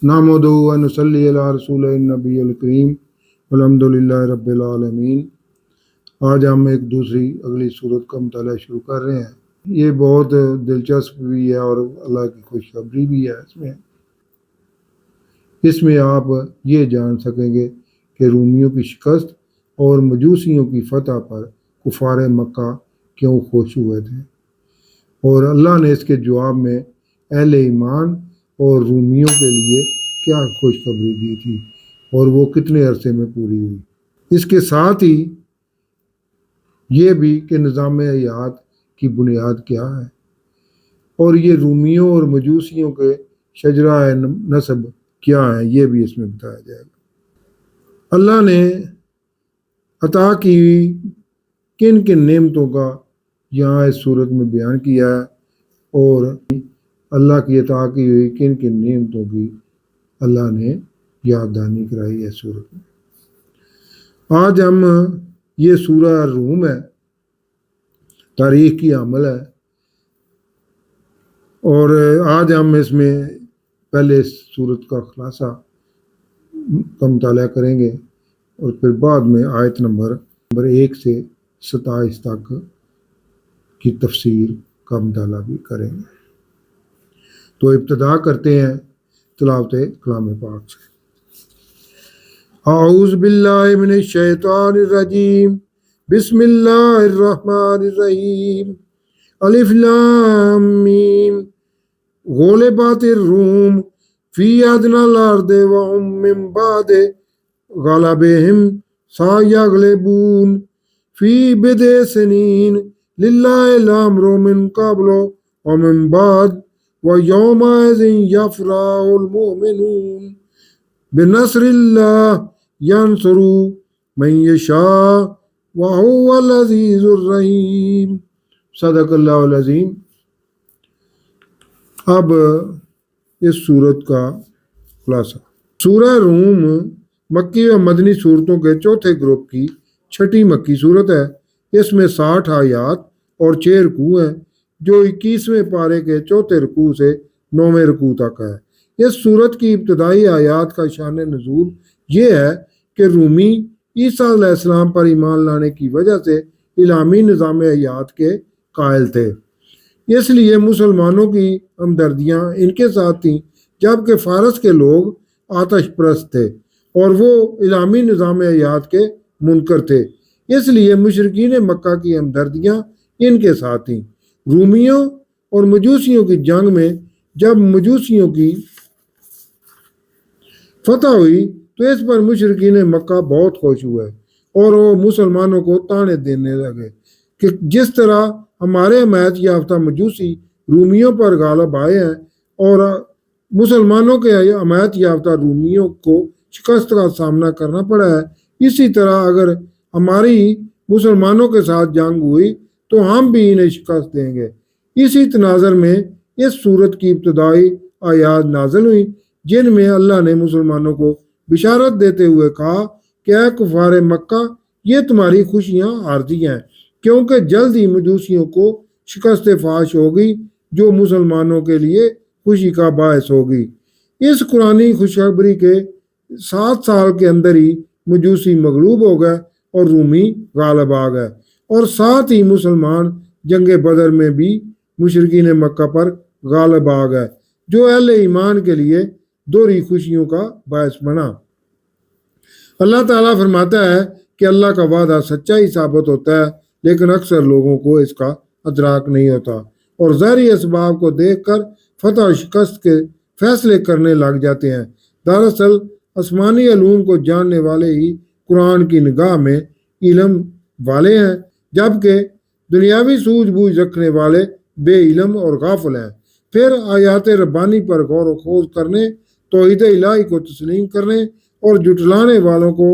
نحمدہ و نصلی علی رسول النبی الکریم الحمدللہ رب العالمین۔ آج ہم ایک دوسری اگلی صورت کا مطالعہ شروع کر رہے ہیں۔ یہ بہت دلچسپ بھی ہے اور اللہ کی خوشخبری بھی ہے اس میں آپ یہ جان سکیں گے کہ رومیوں کی شکست اور مجوسیوں کی فتح پر کفار مکہ کیوں خوش ہوئے تھے، اور اللہ نے اس کے جواب میں اہل ایمان اور رومیوں کے لیے کیا خوشخبری دی تھی اور وہ کتنے عرصے میں پوری ہوئی۔ اس کے ساتھ ہی یہ بھی کہ نظام حیات کی بنیاد کیا ہے، اور یہ رومیوں اور مجوسیوں کے شجرہ نسب کیا ہیں، یہ بھی اس میں بتایا جائے گا۔ اللہ نے عطا کی کن کن نعمتوں کا یہاں اس صورت میں بیان کیا ہے، اور اللہ کی عطا کی ہوئی کن کن نعمتوں کی اللہ نے یاد دہانی کرائی ہے صورت میں۔ آج ہم یہ سورہ روم ہے، تاریخ کی عمل ہے، اور آج ہم اس میں پہلے اس صورت کا خلاصہ کا مطالعہ کریں گے، اور پھر بعد میں آیت نمبر 1 سے 27 تک کی تفسیر کا مطالعہ بھی کریں گے۔ تو ابتدا کرتے ہیں تلاوت کلام پاک سے۔ اعوذ باللہ من الشیطان الرجیم، بسم اللہ الرحمن الرحیم، الف لام میم، غلبت الروم فی ادنی الارض وهم من بعد غلبهم سیغلبون فی بضع سنین للہ الامر من قبل ومن بعد وَيَوْمَئِذٍ يَفْرَحُ الْمُؤْمِنُونَ بِنَصْرِ اللَّهِ يَنْصُرُ مَن يَشَاءُ وَهُوَ الْعَزِيزُ الرَّحِيمُ۔ صدق اللہ العظیم۔ اب اس صورت کا خلاصہ۔ سورہ روم مکی و مدنی صورتوں کے چوتھے گروپ کی چھٹی مکی صورت ہے۔ اس میں 60 آیات اور 6 رکوع ہیں، جو 21ویں پارے کے چوتھے رکوع سے 9ویں رکوع تک ہے۔ اس صورت کی ابتدائی آیات کا شان نزول یہ ہے کہ رومی عیسیٰ علیہ السلام پر ایمان لانے کی وجہ سے الہامی نظام حیات کے قائل تھے، اس لیے مسلمانوں کی ہمدردیاں ان کے ساتھ تھیں، جبکہ فارس کے لوگ آتش پرست تھے اور وہ الہامی نظام حیات کے منکر تھے، اس لیے مشرکین مکہ کی ہمدردیاں ان کے ساتھ تھیں۔ رومیوں اور مجوسیوں کی جنگ میں جب مجوسیوں کی فتح ہوئی تو اس پر مشرکین مکہ بہت خوش ہوئے، اور وہ مسلمانوں کو طعنے دینے لگے کہ جس طرح ہمارے حمایت یافتہ مجوسی رومیوں پر غالب آئے ہیں اور مسلمانوں کے حمایت یافتہ رومیوں کو شکست کا سامنا کرنا پڑا ہے، اسی طرح اگر ہماری مسلمانوں کے ساتھ جنگ ہوئی تو ہم بھی انہیں شکست دیں گے۔ اسی تناظر میں اس صورت کی ابتدائی آیات نازل ہوئیں، جن میں اللہ نے مسلمانوں کو بشارت دیتے ہوئے کہا کہ اے کفار مکہ، یہ تمہاری خوشیاں عارضی ہیں، کیونکہ جلد ہی مجوسیوں کو شکست فاش ہوگی جو مسلمانوں کے لیے خوشی کا باعث ہوگی۔ اس قرآنی خوشخبری کے 7 سال کے اندر ہی مجوسی مغلوب ہو گئے اور رومی غالب آ گئے، اور ساتھ ہی مسلمان جنگ بدر میں بھی مشرکین مکہ پر غالب آ گئے، جو اہل ایمان کے لیے دوہری خوشیوں کا باعث بنا۔ اللہ تعالیٰ فرماتا ہے کہ اللہ کا وعدہ سچا ہی ثابت ہوتا ہے، لیکن اکثر لوگوں کو اس کا ادراک نہیں ہوتا، اور ظاہری اسباب کو دیکھ کر فتح و شکست کے فیصلے کرنے لگ جاتے ہیں۔ دراصل آسمانی علوم کو جاننے والے ہی قرآن کی نگاہ میں علم والے ہیں، جبکہ دنیاوی سوجھ بوجھ رکھنے والے بے علم اور غافل ہیں۔ پھر آیات ربانی پر غور و خوض کرنے، توحید الہی کو تسلیم کرنے اور جھٹلانے والوں کو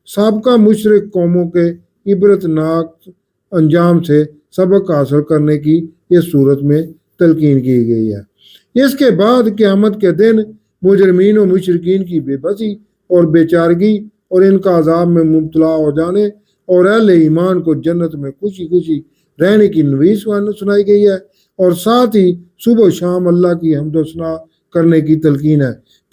سابقہ مشرک قوموں کے عبرتناک انجام سے سبق حاصل کرنے کی اس صورت میں تلقین کی گئی ہے۔ اس کے بعد قیامت کے دن مجرمین و مشرکین کی بے بسی اور بے چارگی اور ان کا عذاب میں مبتلا ہو جانے اور اہل ایمان کو جنت میں خوشی خوشی رہنے کی نویس سنائی گئی ہے، اور ساتھ ہی صبح و شام اللہ کی حمد و ثنا کرنے کی تلقین ہے۔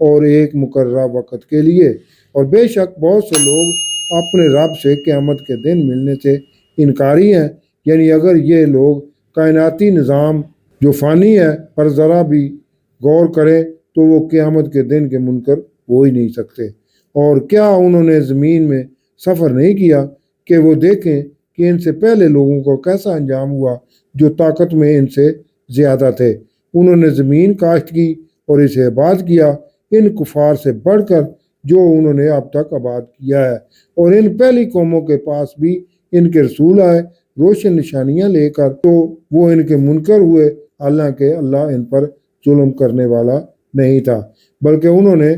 اور ایک مقررہ وقت کے لیے، اور بے شک بہت سے لوگ اپنے رب سے قیامت کے دن ملنے سے انکاری ہیں۔ یعنی اگر یہ لوگ کائناتی نظام جو فانی ہے پر ذرا بھی غور کریں تو وہ قیامت کے دن کے منکر ہو ہی نہیں سکتے۔ اور کیا انہوں نے زمین میں سفر نہیں کیا کہ وہ دیکھیں کہ ان سے پہلے لوگوں کو کیسا انجام ہوا جو طاقت میں ان سے زیادہ تھے۔ انہوں نے زمین کاشت کی اور اسے آباد کیا ان کفار سے بڑھ کر جو انہوں نے اب تک آباد کیا ہے، اور ان پہلی قوموں کے پاس بھی ان کے رسول آئے روشن نشانیاں لے کر، تو وہ ان کے منکر ہوئے، حالانکہ اللہ ان پر ظلم کرنے والا نہیں تھا، بلکہ انہوں نے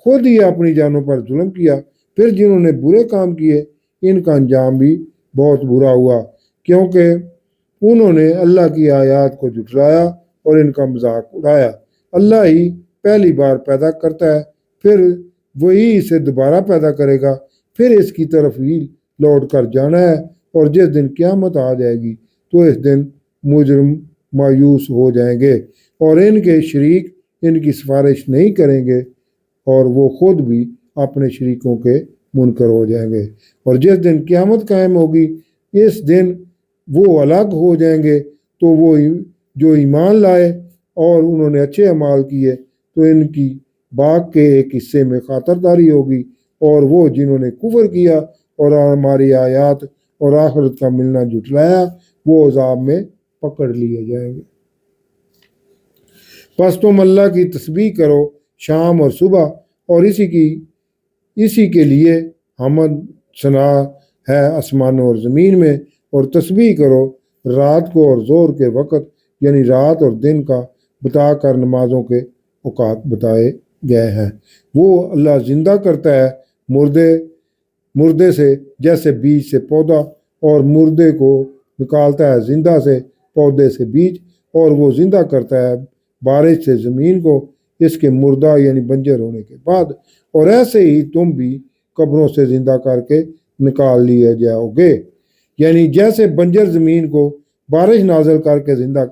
خود ہی اپنی جانوں پر ظلم کیا۔ پھر جنہوں نے برے کام کیے ان کا انجام بھی بہت برا ہوا، کیونکہ انہوں نے اللہ کی آیات کو جھٹلایا اور ان کا مذاق اڑایا۔ اللہ ہی پہلی بار پیدا کرتا ہے، پھر وہی اسے دوبارہ پیدا کرے گا، پھر اس کی طرف ہی لوٹ کر جانا ہے، اور جس دن قیامت آ جائے گی تو اس دن مجرم مایوس ہو جائیں گے، اور ان کے شریک ان کی سفارش نہیں کریں گے، اور وہ خود بھی اپنے شریکوں کے منکر ہو جائیں گے۔ اور جس دن قیامت قائم ہوگی اس دن وہ الگ ہو جائیں گے، تو وہ جو ایمان لائے اور انہوں نے اچھے اعمال کیے تو ان کی باغ کے ایک حصے میں خاطرداری ہوگی، اور وہ جنہوں نے کفر کیا اور ہماری آیات اور آخرت کا ملنا جھٹلایا وہ عذاب میں پکڑ لیے جائیں گے۔ پس تم اللہ کی تسبیح کرو شام اور صبح، اور اسی کے لیے حمد ثنا ہے آسمانوں اور زمین میں، اور تسبیح کرو رات کو اور ظہر کے وقت، یعنی رات اور دن کا بتا کر نمازوں کے اوقات بتائے گئے ہیں۔ وہ اللہ زندہ کرتا ہے مردے سے، جیسے بیج سے پودا، اور مردے کو نکالتا ہے زندہ سے پودے سے بیج، اور وہ زندہ کرتا ہے بارش سے زمین کو اس کے مردہ یعنی بنجر ہونے کے بعد، اور ایسے ہی تم بھی قبروں سے زندہ کر کے نکال لیے جاؤ گے۔ یعنی جیسے بنجر زمین کو بارش نازل کر کے زندہ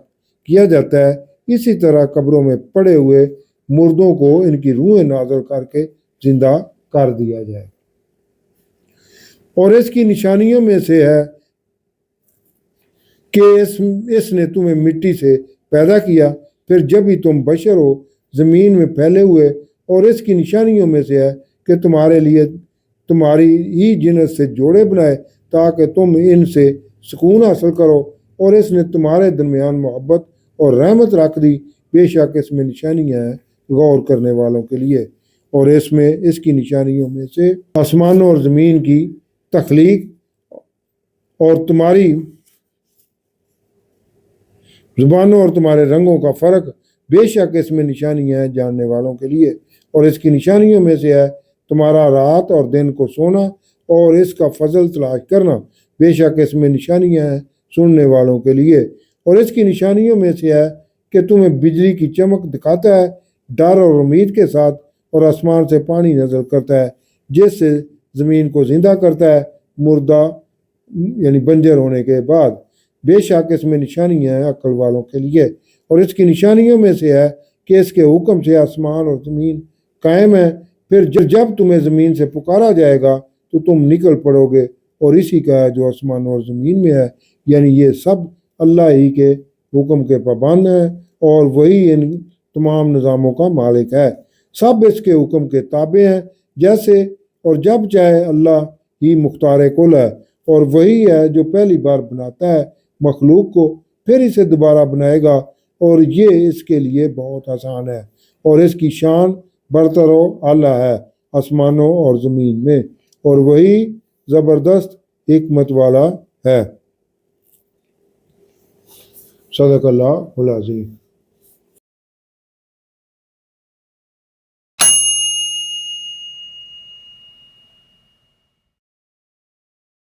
کیا جاتا ہے، اسی طرح قبروں میں پڑے ہوئے مردوں کو ان کی روحیں نازل کر کے زندہ کر دیا جائے۔ اور اس کی نشانیوں میں سے ہے کہ اس نے تمہیں مٹی سے پیدا کیا، پھر جب ہی تم بشر ہو زمین میں پھیلے ہوئے، اور اس کی نشانیوں میں سے ہے کہ تمہارے لیے تمہاری ہی جنس سے جوڑے بنائے تاکہ تم ان سے سکون حاصل کرو، اور اس نے تمہارے درمیان محبت اور رحمت رکھ دی، بے شک اس میں نشانیاں ہیں غور کرنے والوں کے لیے۔ اور اس کی نشانیوں میں سے آسمانوں اور زمین کی تخلیق اور تمہاری زبانوں اور تمہارے رنگوں کا فرق، بے شک اس میں نشانیاں ہیں جاننے والوں کے لیے۔ اور اس کی نشانیوں میں سے ہے تمہارا رات اور دن کو سونا اور اس کا فضل تلاش کرنا، بے شک اس میں نشانیاں ہیں سننے والوں کے لیے۔ اور اس کی نشانیوں میں سے ہے کہ تمہیں بجلی کی چمک دکھاتا ہے ڈر اور امید کے ساتھ، اور آسمان سے پانی نازل کرتا ہے جس سے زمین کو زندہ کرتا ہے مردہ یعنی بنجر ہونے کے بعد، بے شک اس میں نشانیاں ہیں عقل والوں کے لیے۔ اور اس کی نشانیوں میں سے ہے کہ اس کے حکم سے آسمان اور زمین قائم ہے، پھر جب تمہیں زمین سے پکارا جائے گا تو تم نکل پڑو گے، اور اسی کا ہے جو آسمان اور زمین میں ہے، یعنی یہ سب اللہ ہی کے حکم کے پابند ہیں، اور وہی ان تمام نظاموں کا مالک ہے، سب اس کے حکم کے تابع ہیں، جیسے اور جب چاہے اللہ ہی مختار کل ہے، اور وہی ہے جو پہلی بار بناتا ہے مخلوق کو پھر اسے دوبارہ بنائے گا، اور یہ اس کے لیے بہت آسان ہے، اور اس کی شان برتر و اعلیٰ ہے آسمانوں اور زمین میں، اور وہی زبردست حکمت والا ہے۔ صدق اللہ العظیم۔